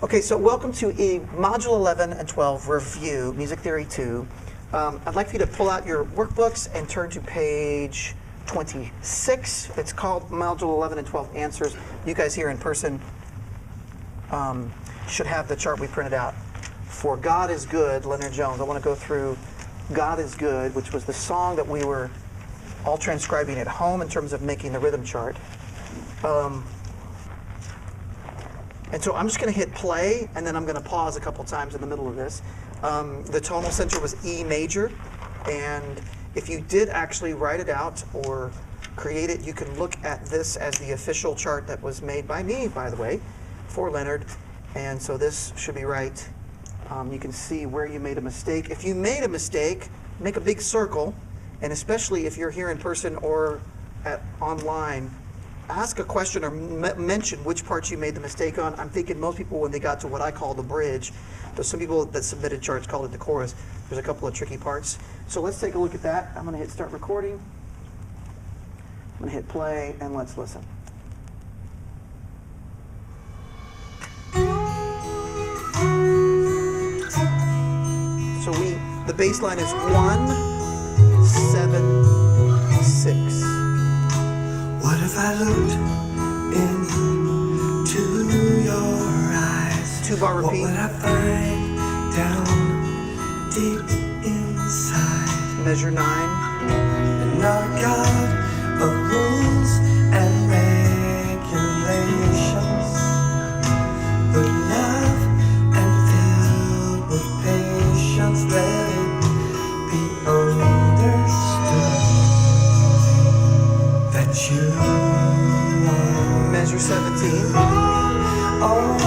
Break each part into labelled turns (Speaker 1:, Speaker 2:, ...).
Speaker 1: Okay, so welcome to a Module 11 and 12 review, Music Theory 2. I'd like for you to pull out your workbooks and turn to page 26. It's called Module 11 and 12 Answers. You guys here in person should have the chart we printed out. For God is Good, Leonard Jones. I want to go through God is Good, which was the song that we were all transcribing at home in terms of making the rhythm chart. And so I'm just going to hit play, and then I'm going to pause a couple times in the middle of this. The tonal center was E major, and if you did actually write it out or create it, you can look at this as the official chart that was made by me, by the way, for Leonard. And so this should be right. You can see where you made a mistake. If you made a mistake, make a big circle, and especially if you're here in person or online, ask a question or mention which parts you made the mistake on. I'm thinking most people, when they got to what I call the bridge, there's some people that submitted charts called it the chorus. There's a couple of tricky parts. So let's take a look at that. I'm going to hit start recording. I'm going to hit play, and let's listen. So the bass line is 1, 7, 6.
Speaker 2: What if I looked into your eyes?
Speaker 1: 2-bar repeat.
Speaker 2: What would I find down deep inside?
Speaker 1: Measure 9.
Speaker 2: And not a god of rules and regulations, but love and filled with patience. Let it be understood that you are
Speaker 1: Measure 17.
Speaker 2: always,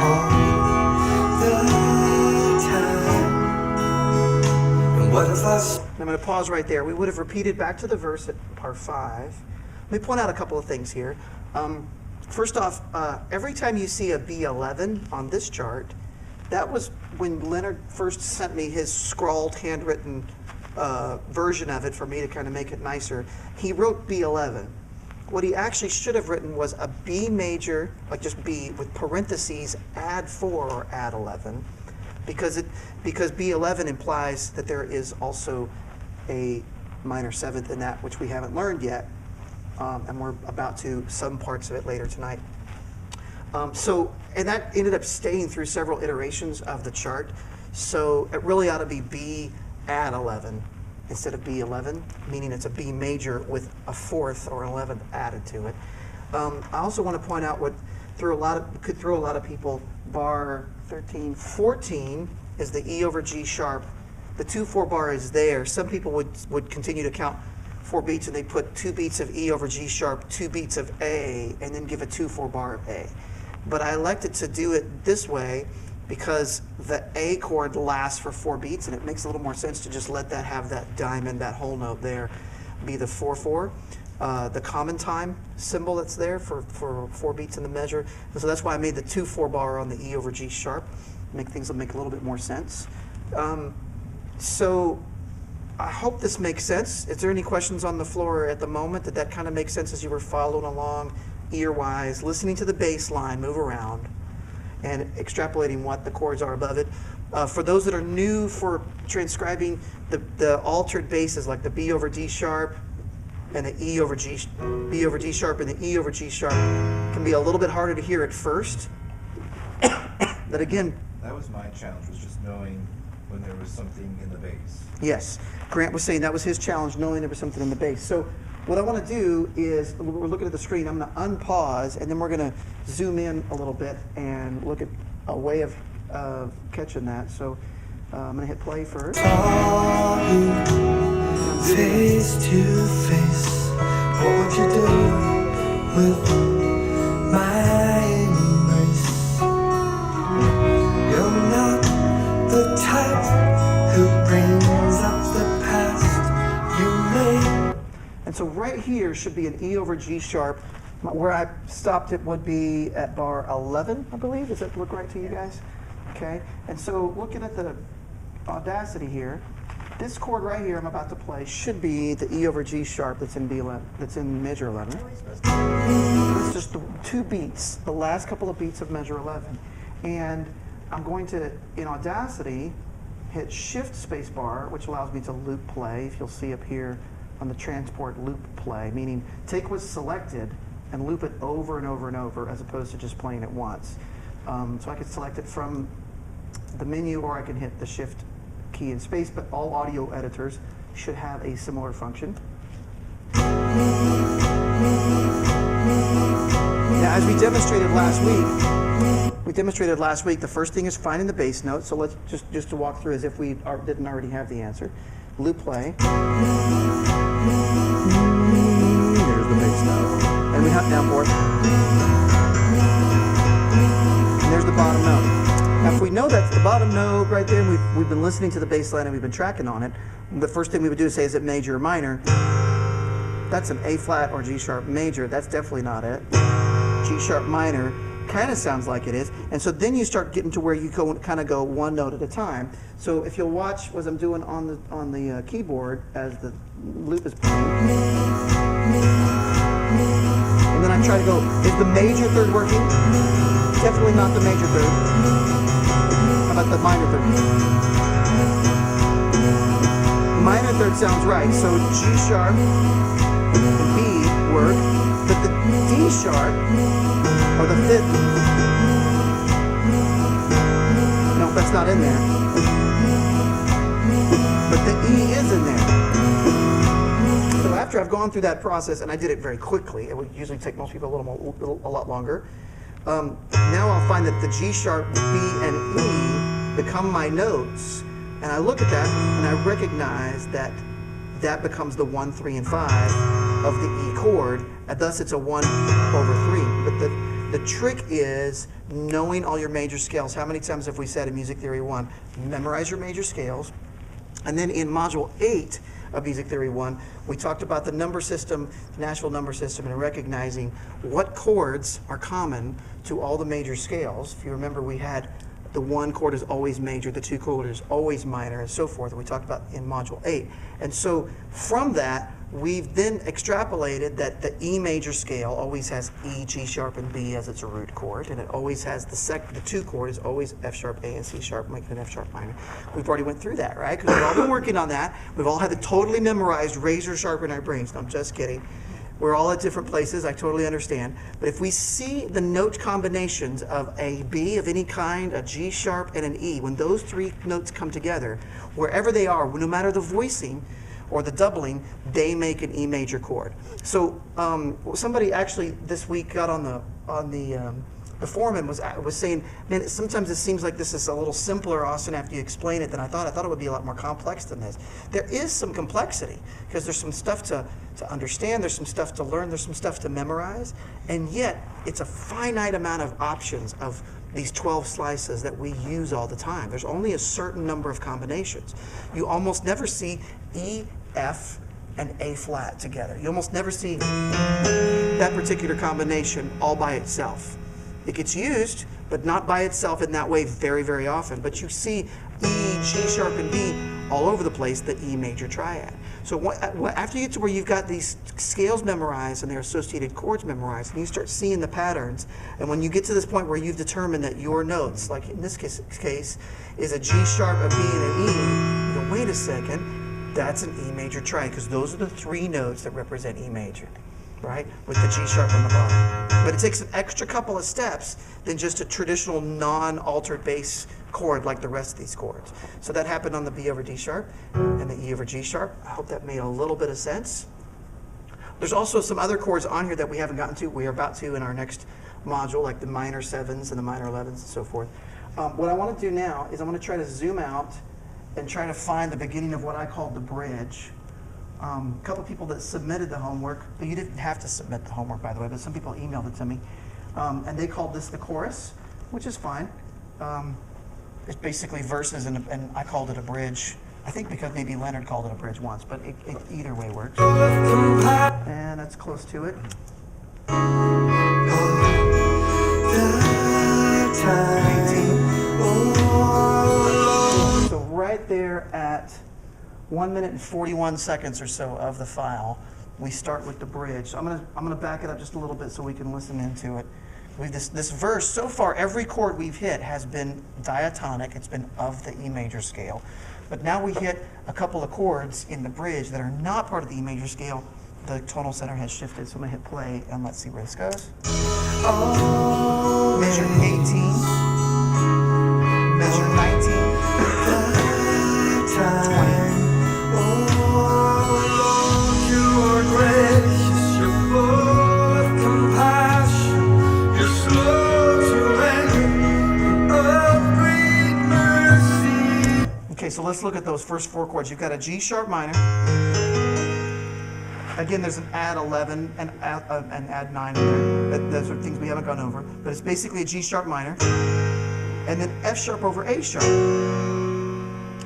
Speaker 2: all the time. And what if I
Speaker 1: I'm going to pause right there. We would have repeated back to the verse at part 5. Let me point out a couple of things here. First off, every time you see a B11 on this chart, that was when Leonard first sent me his scrawled, handwritten version of it for me to kind of make it nicer. He wrote B11. What he actually should have written was a B major, like just B, with parentheses, add 4 or add 11, because B11 implies that there is also a minor seventh in that, which we haven't learned yet, and we're about to some parts of it later tonight. And that ended up staying through several iterations of the chart, so it really ought to be B add 11 instead of B11, meaning it's a B major with a 4th or an 11th added to it. I also want to point out what could throw a lot of people. Bar 13, 14 is the E over G sharp. The 2/4 bar is there. Some people would continue to count 4 beats, and they put 2 beats of E over G sharp, 2 beats of A, and then give a 2/4 bar of A. But I elected to do it this way because the A chord lasts for 4 beats, and it makes a little more sense to just let that have that diamond, that whole note there, be the 4/4, the common time symbol that's there for 4 beats in the measure. And so that's why I made the 2/4 bar on the E over G sharp, make things make a little bit more sense. So I hope this makes sense. Is there any questions on the floor at the moment? Did that kind of make sense as you were following along ear-wise, listening to the bass line move around and extrapolating what the chords are above it? For those that are new for transcribing, the altered basses like the B over D sharp and the B over D sharp and the E over G sharp can be a little bit harder to hear at first. But again,
Speaker 3: that was my challenge, was just knowing when there was something in the bass.
Speaker 1: yes, Grant was saying that was his challenge, knowing there was something in the bass. So what I want to do is, we're looking at the screen, I'm going to unpause, and then we're going to zoom in a little bit and look at a way of catching that. So I'm going to hit play first.
Speaker 2: saw you face to face, what would you do with my embrace? You're not the type who brings up the past you made.
Speaker 1: And so right here should be an E over G sharp. Where I stopped it would be at bar 11, I believe. Does that look right to you guys? Okay. And so looking at the Audacity here, This chord right here I'm about to play should be the E over G sharp that's in B11, that's in measure 11. It's just the 2 beats, the last couple of beats of measure 11. And I'm going to, in Audacity, hit Shift spacebar, which allows me to loop play. If you'll see up here on the transport, loop play, meaning take what's selected and loop it over and over and over as opposed to just playing it once. So I can select it from the menu, or I can hit the Shift key in space, but all audio editors should have a similar function. Now, as we demonstrated last week, the first thing is finding the bass note. So let's just to walk through as if we didn't already have the answer. Loop play. There's the bass note. And we hop down 4th. And there's the bottom note. Now, if we know that's the bottom note right there, and we've been listening to the bass line and we've been tracking on it, the first thing we would do is say, is it major or minor? That's an A flat or G sharp major. That's definitely not it. G sharp minor kind of sounds like it is. And so then you start getting to where you kind of go one note at a time. So if you'll watch what I'm doing on the keyboard as the loop is playing. And then I try to go, is the major third working? Definitely not the major third. How about the minor third? Minor third sounds right. So G sharp and B work, but the D sharp, or the 5th, no, that's not in there. But the E is in there. So after I've gone through that process, and I did it very quickly, it would usually take most people a lot longer. Now I'll find that the G sharp, B, and E become my notes, and I look at that and I recognize that that becomes the 1, 3, and 5 of the E chord, and thus it's a 1 over 3. But the trick is knowing all your major scales. How many times have we said in Music Theory 1, memorize your major scales? And then in Module 8 of Music Theory 1, we talked about the number system, the Nashville number system, and recognizing what chords are common to all the major scales. If you remember, we had the 1 chord is always major, the 2 chord is always minor, and so forth, and we talked about in Module 8. And so from that, we've then extrapolated that the E major scale always has E, G sharp, and B as its root chord, and it always has the 2 chord is always F sharp, A, and C sharp, making an F sharp minor. We've already went through that, right? Because we've all been working on that. We've all had it totally memorized, razor sharp in our brains. No, I'm just kidding. We're all at different places, I totally understand. But if we see the note combinations of a B of any kind, a G sharp, and an E, when those 3 notes come together, wherever they are, no matter the voicing or the doubling, they make an E major chord. So somebody actually this week got on the forum and was saying, man, sometimes it seems like this is a little simpler, Austin, after you explain it than I thought. I thought it would be a lot more complex than this. There is some complexity, because there's some stuff to understand, there's some stuff to learn, there's some stuff to memorize, and yet it's a finite amount of options of these 12 slices that we use all the time. There's only a certain number of combinations. You almost never see E, F, and A flat together. You almost never see that particular combination all by itself. It gets used, but not by itself in that way very, very often. But you see E, G sharp, and B all over the place, the E major triad. So after you get to where you've got these scales memorized and their associated chords memorized, and you start seeing the patterns, and when you get to this point where you've determined that your notes, like in this case is a G sharp, a B, and an E, you go, wait a second, that's an E major triad, because those are the 3 notes that represent E major, right? With the G sharp on the bottom. But it takes an extra couple of steps than just a traditional non-altered bass chord like the rest of these chords. So that happened on the B over D sharp and the E over G sharp. I hope that made a little bit of sense. There's also some other chords on here that we haven't gotten to. We are about to in our next module, like the minor 7s and the minor 11s and so forth. What I want to do now is I'm going to try to zoom out and try to find the beginning of what I call the bridge. A couple people that submitted the homework, but you didn't have to submit the homework, by the way, but some people emailed it to me, and they called this the chorus, which is fine. It's basically verses, and I called it a bridge. I think because maybe Leonard called it a bridge once, but it either way works. And that's close to it. So right there at 1 minute and 41 seconds or so of the file. We start with the bridge. So I'm gonna back it up just a little bit so we can listen into it. This verse, so far, every chord we've hit has been diatonic. It's been of the E major scale. But now we hit a couple of chords in the bridge that are not part of the E major scale. The tonal center has shifted, so I'm gonna hit play and let's see where this goes. Measure 18, measure 19, 20. Okay, so let's look at those first 4 chords. You've got a G sharp minor. Again, there's an add 11 and add 9 in there. Those are things we haven't gone over. But it's basically a G sharp minor. And then F sharp over A sharp.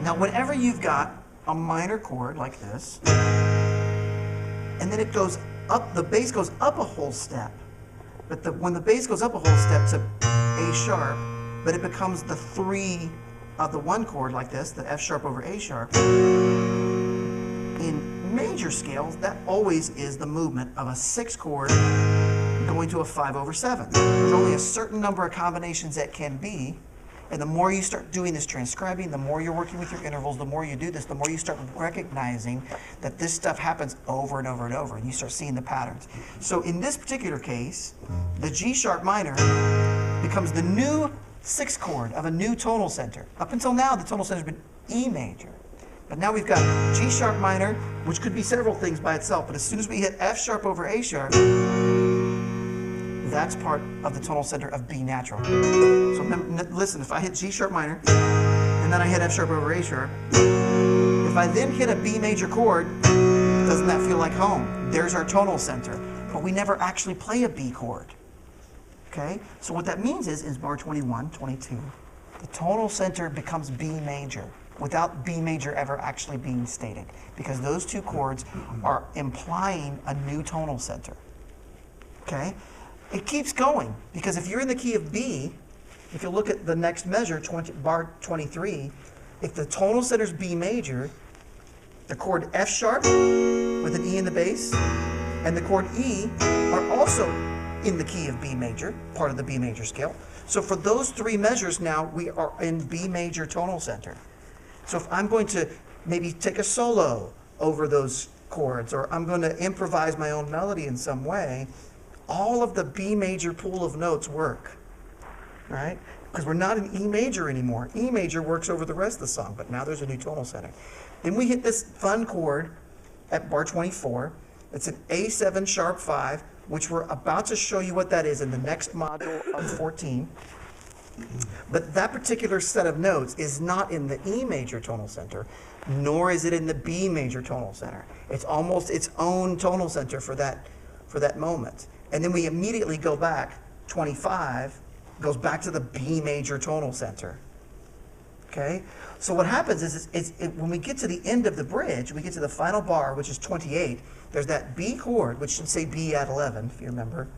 Speaker 1: Now, whenever you've got a minor chord like this, and then it goes up, the bass goes up a whole step. But when the bass goes up a whole step to A sharp, but it becomes the 3 of the 1 chord like this, the F sharp over A sharp, in major scales, that always is the movement of a 6 chord going to a 5 over 7. There's only a certain number of combinations that can be, and the more you start doing this transcribing, the more you're working with your intervals, the more you do this, the more you start recognizing that this stuff happens over and over and over, and you start seeing the patterns. So in this particular case, the G sharp minor becomes the new 6th chord of a new tonal center. Up until now, the tonal center has been E major. But now we've got G sharp minor, which could be several things by itself, but as soon as we hit F sharp over A sharp, that's part of the tonal center of B natural. So listen, if I hit G sharp minor, and then I hit F sharp over A sharp, if I then hit a B major chord, doesn't that feel like home? There's our tonal center. But we never actually play a B chord. Okay? So what that means is bar 21, 22, the tonal center becomes B major without B major ever actually being stated, because those 2 chords are implying a new tonal center. Okay? It keeps going, because if you're in the key of B, if you look at the next measure, bar 23, if the tonal center is B major, the chord F sharp with an E in the bass and the chord E are also in the key of B major, part of the B major scale. So for those 3 measures now, we are in B major tonal center. So if I'm going to maybe take a solo over those chords, or I'm going to improvise my own melody in some way, all of the B major pool of notes work, right? Because we're not in E major anymore. E major works over the rest of the song, but now there's a new tonal center. Then we hit this fun chord at bar 24. It's an A7 sharp 5, which we're about to show you what that is in the next module of 14. But that particular set of notes is not in the E major tonal center, nor is it in the B major tonal center. It's almost its own tonal center for that moment. And then we immediately go back, 25 goes back to the B major tonal center. Okay? So what happens is when we get to the end of the bridge, we get to the final bar, which is 28, there's that B chord, which should say B at 11, if you remember.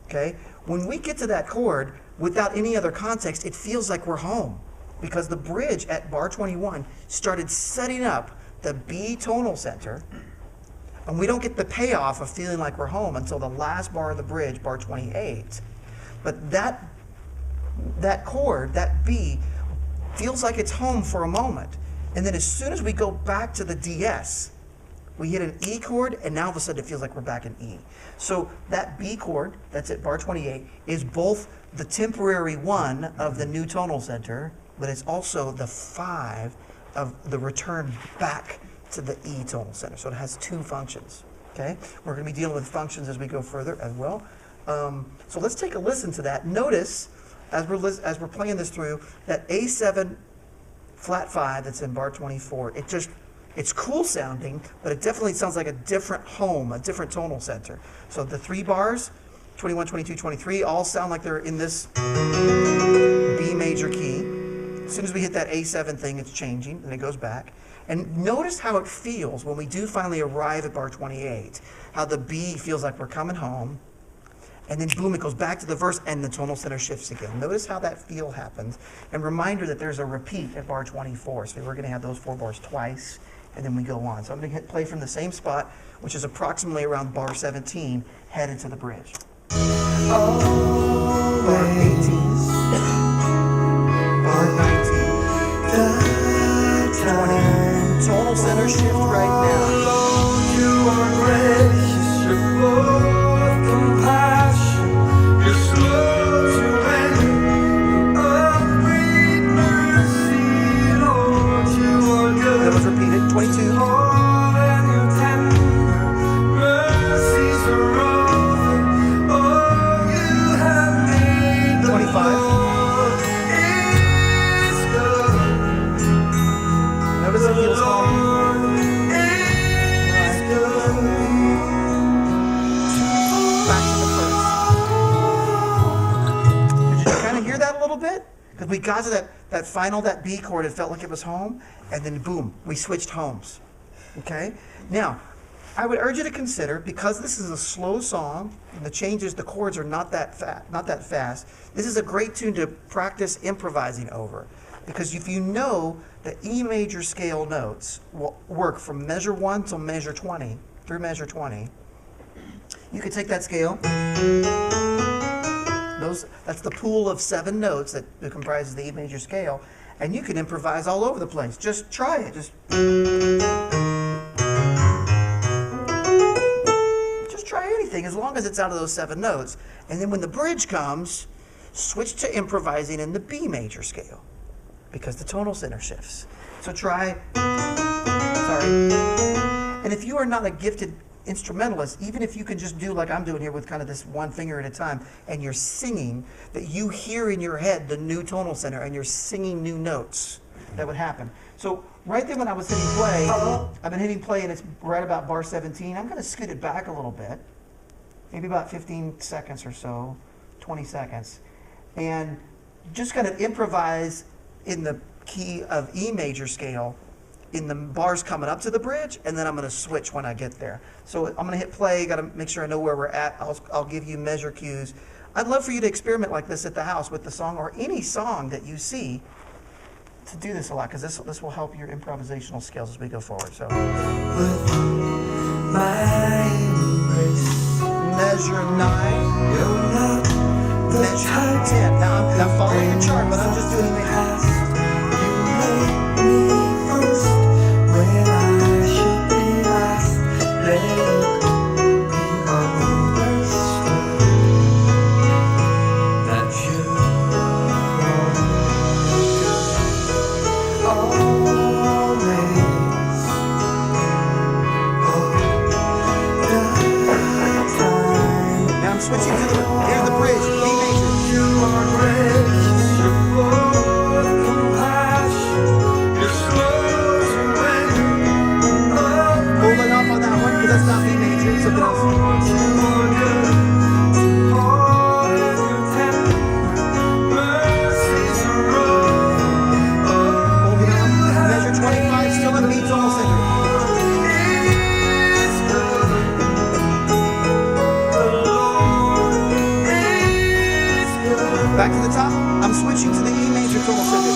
Speaker 1: Okay? When we get to that chord, without any other context, it feels like we're home, because the bridge at bar 21 started setting up the B tonal center, and we don't get the payoff of feeling like we're home until the last bar of the bridge, bar 28. But that chord, that B, feels like it's home for a moment. And then as soon as we go back to the DS, we hit an E chord, and now all of a sudden it feels like we're back in E. So that B chord, that's at bar 28, is both the temporary 1 of the new tonal center, but it's also the 5 of the return back to the E tonal center. So it has 2 functions. Okay? We're going to be dealing with functions as we go further as well. So let's take a listen to that. Notice, as we're playing this through, that A7 flat 5 that's in bar 24, it's cool sounding, but it definitely sounds like a different home, a different tonal center. So the 3 bars, 21, 22, 23, all sound like they're in this B major key. As soon as we hit that A7 thing, it's changing, and it goes back. And notice how it feels when we do finally arrive at bar 28, how the B feels like we're coming home, and then boom, it goes back to the verse, and the tonal center shifts again. Notice how that feel happens. And reminder that there's a repeat at bar 24, so we're going to have those 4 bars twice and then we go on. So I'm going to hit play from the same spot, which is approximately around bar 17, headed to the bridge. Bar 18, bar 19, 20. Tonal center shift right now. That was repeated. 22. 25. Notice it feels home. Back to the first. Did you kind of hear that a little bit? Because we got to that final, that B chord, it felt like it was home, and then boom, we switched homes. Okay? Now, I would urge you to consider, because this is a slow song, and the changes, the chords are not that fast, this is a great tune to practice improvising over. Because if you know the E major scale notes will work from measure 1 till measure 20, through measure 20, you could take that scale, that's the pool of 7 notes that comprises the E major scale, and you can improvise all over the place. Just try it. Just try anything as long as it's out of those 7 notes. And then when the bridge comes, switch to improvising in the B major scale because the tonal center shifts. So try, and if you are not a gifted instrumentalist, even if you can just do like I'm doing here with kind of this one finger at a time, and you're singing, that you hear in your head the new tonal center and you're singing new notes, that would happen. So right there when I was hitting play, I've been hitting play and it's right about bar 17. I'm going to scoot it back a little bit, maybe about 15 seconds or so, 20 seconds, and just kind of improvise in the key of E major scale in the bars coming up to the bridge, and then I'm going to switch when I get there. So I'm going to hit play, got to make sure I know where we're at. I'll give you measure cues. I'd love for you to experiment like this at the house with the song or any song that you see, to do this a lot, because this will help your improvisational skills as we go forward. So measure 9, measure 10. Now I'm following your chart, but I'm just doing it. Switching to here's the bridge, B major. Holding off on that one because that's not B major, something else. Holding on, measure 25, still in B tonal center. Back to the top, I'm switching to the E major tonal center.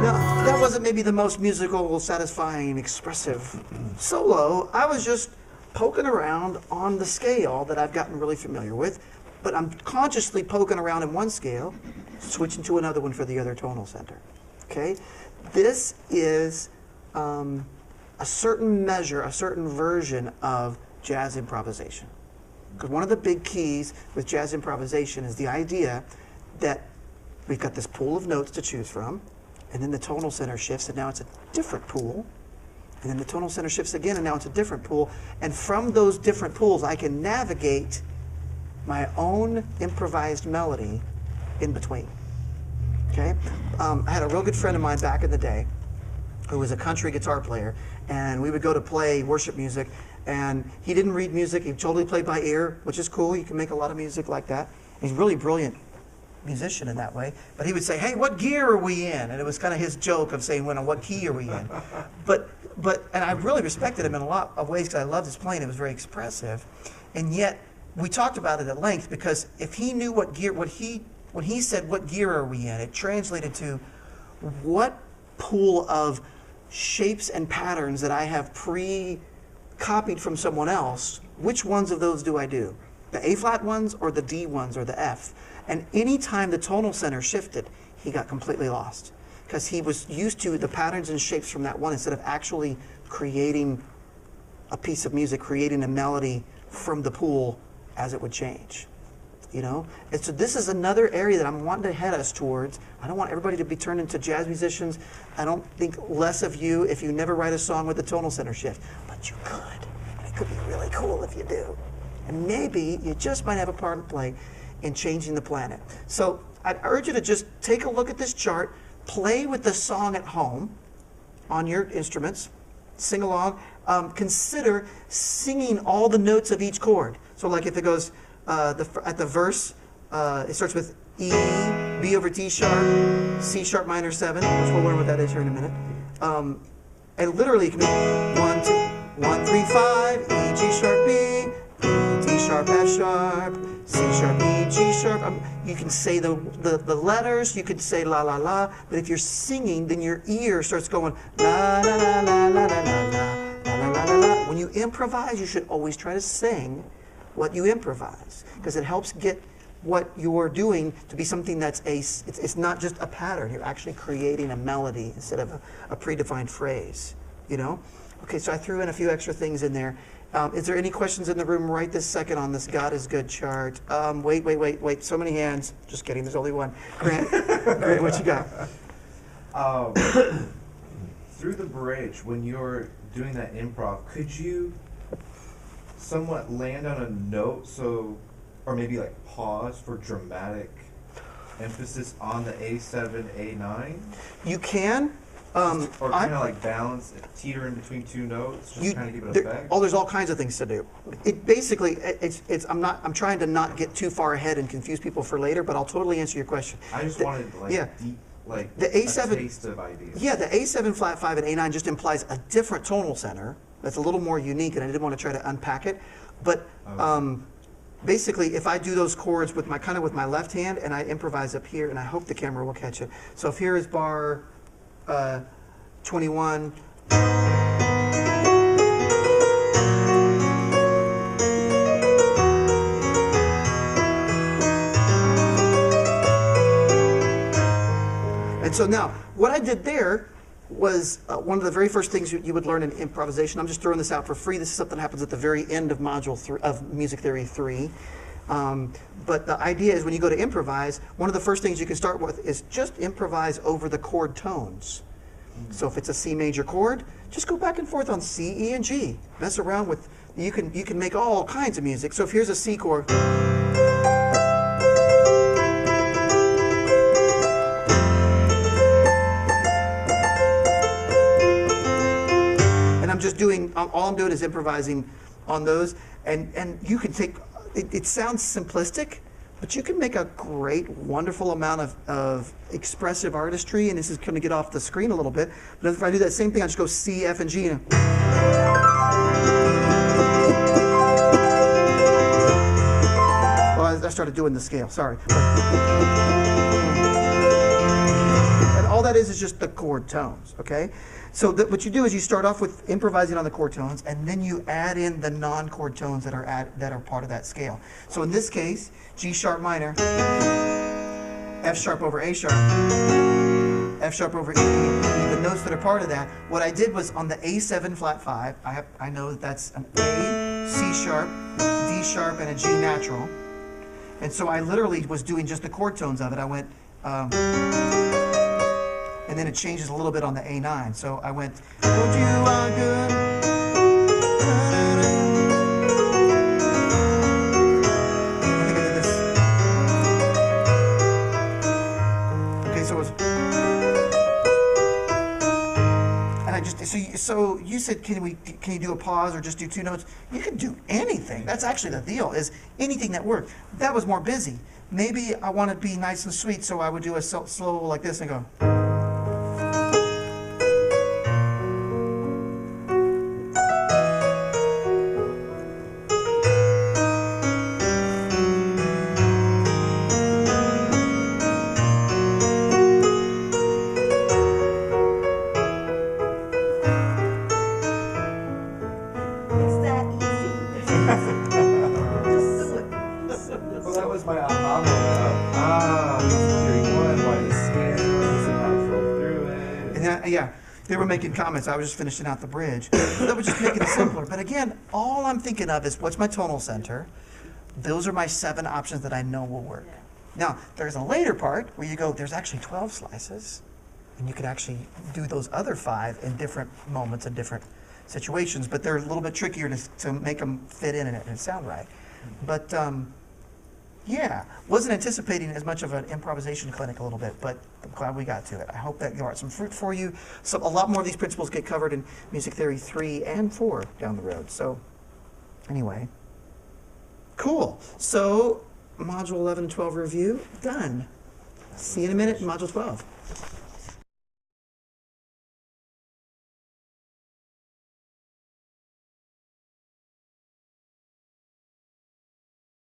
Speaker 1: Now, that wasn't maybe the most musical, satisfying, expressive solo. I was just poking around on the scale that I've gotten really familiar with, but I'm consciously poking around in one scale, switching to another one for the other tonal center. Okay? This is a certain measure, a certain version of jazz improvisation. Because one of the big keys with jazz improvisation is the idea that we've got this pool of notes to choose from, and then the tonal center shifts, and now it's a different pool, and then the tonal center shifts again, and now it's a different pool, and from those different pools, I can navigate my own improvised melody in between. Okay? I had a real good friend of mine back in the day who was a country guitar player, and we would go to play worship music, and he didn't read music, he totally played by ear, which is cool. You can make a lot of music like that. He's a really brilliant musician in that way, but he would say, hey, what gear are we in? And it was kind of his joke of saying, well, what key are we in? And I really respected him in a lot of ways because I loved his playing. It was very expressive, and yet we talked about it at length, because if he knew what gear, when he said, what gear are we in, it translated to what pool of shapes and patterns that I have pre-copied from someone else, which ones of those do I do? The A flat ones or the D ones or the F? And anytime the tonal center shifted, he got completely lost, because he was used to the patterns and shapes from that one instead of actually creating a piece of music, creating a melody from the pool as it would change. You know? And so this is another area that I'm wanting to head us towards. I don't want everybody to be turned into jazz musicians. I don't think less of you if you never write a song with the tonal center shift, but you could. And it could be really cool if you do. And maybe you just might have a part to play in changing the planet. So I'd urge you to just take a look at this chart, play with the song at home on your instruments, sing along. Consider singing all the notes of each chord. So like if it goes at the verse, it starts with E, B over D sharp, C sharp minor 7, which we'll learn what that is here in a minute. And literally it can be 1, 2, 1, 3, 5, E, G sharp, B, E, D sharp, F sharp, C sharp, E, G sharp. You can say the letters, you could say la la la, but if you're singing, then your ear starts going la la la la la la la la la la la. When you improvise, you should always try to sing what you improvise, because it helps get what you're doing to be something that's it's not just a pattern. You're actually creating a melody instead of a predefined phrase, you know? Okay, so I threw in a few extra things in there. Is there any questions in the room right this second on this God is Good chart? Wait, so many hands. Just kidding, there's only one. Grant, Grant, what you got?
Speaker 3: Through the bridge, when you're doing that improv, could you somewhat land on a note, or maybe like pause for dramatic emphasis on the A7, A9?
Speaker 1: You can.
Speaker 3: Or kind of like balance, teeter in between two notes, just kind of give it effect?
Speaker 1: There's all kinds of things to do. It basically, I'm trying to not get too far ahead and confuse people for later, but I'll totally answer your question.
Speaker 3: I just wanted
Speaker 1: the A7,
Speaker 3: a taste of ideas.
Speaker 1: Yeah, the A7 flat 5 and A9 just implies a different tonal center that's a little more unique, and I didn't want to try to unpack it. But basically, if I do those chords with my left hand and I improvise up here, and I hope the camera will catch it. So if here is bar 21. And so now, what I did there was one of the very first things you would learn in improvisation. I'm just throwing this out for free. This is something that happens at the very end of Module 3 of Music Theory 3. But the idea is when you go to improvise, one of the first things you can start with is just improvise over the chord tones. So if it's a C major chord, just go back and forth on C, E, and G. Mess around with, you can make all kinds of music. So if here's a C chord, and I'm just doing, all I'm doing is improvising on those, and you can take, it sounds simplistic, but you can make a great, wonderful amount of expressive artistry, and this is going to get off the screen a little bit, but if I do that same thing, I just go C, F, and G. And well, I started doing the scale, sorry. And all that is just the chord tones, okay? So what you do is you start off with improvising on the chord tones, and then you add in the non-chord tones that are part of that scale. So in this case, G sharp minor, F sharp over A sharp, F sharp over E, the notes that are part of that. What I did was on the A7 flat 5, I know that that's an A, C sharp, D sharp, and a G natural. And so I literally was doing just the chord tones of it. I went, and then it changes a little bit on the A9. So I went, would you want good? I think I did this. Okay, so it was, and I just, so you said, can you do a pause or just do two notes? You can do anything. That's actually the deal, is anything that worked. That was more busy. Maybe I want to be nice and sweet, so I would do a slow like this and go.
Speaker 3: Well, that was my aha moment of, theory one, why the scales and how to flow through it.
Speaker 1: And yeah, they were making comments. I was just finishing out the bridge. That was just making it simpler. But again, all I'm thinking of is what's my tonal center. Those are my 7 options that I know will work. Now, there's a later part where you go, there's actually 12 slices. And you could actually do those other 5 in different moments and different situations. But they're a little bit trickier to make them fit in and sound right. But yeah, wasn't anticipating as much of an improvisation clinic a little bit, but I'm glad we got to it. I hope that brought some fruit for you. So a lot more of these principles get covered in Music Theory 3 and 4 down the road. So anyway, cool. So Module 11 and 12 review, done. See you in a minute in Module 12.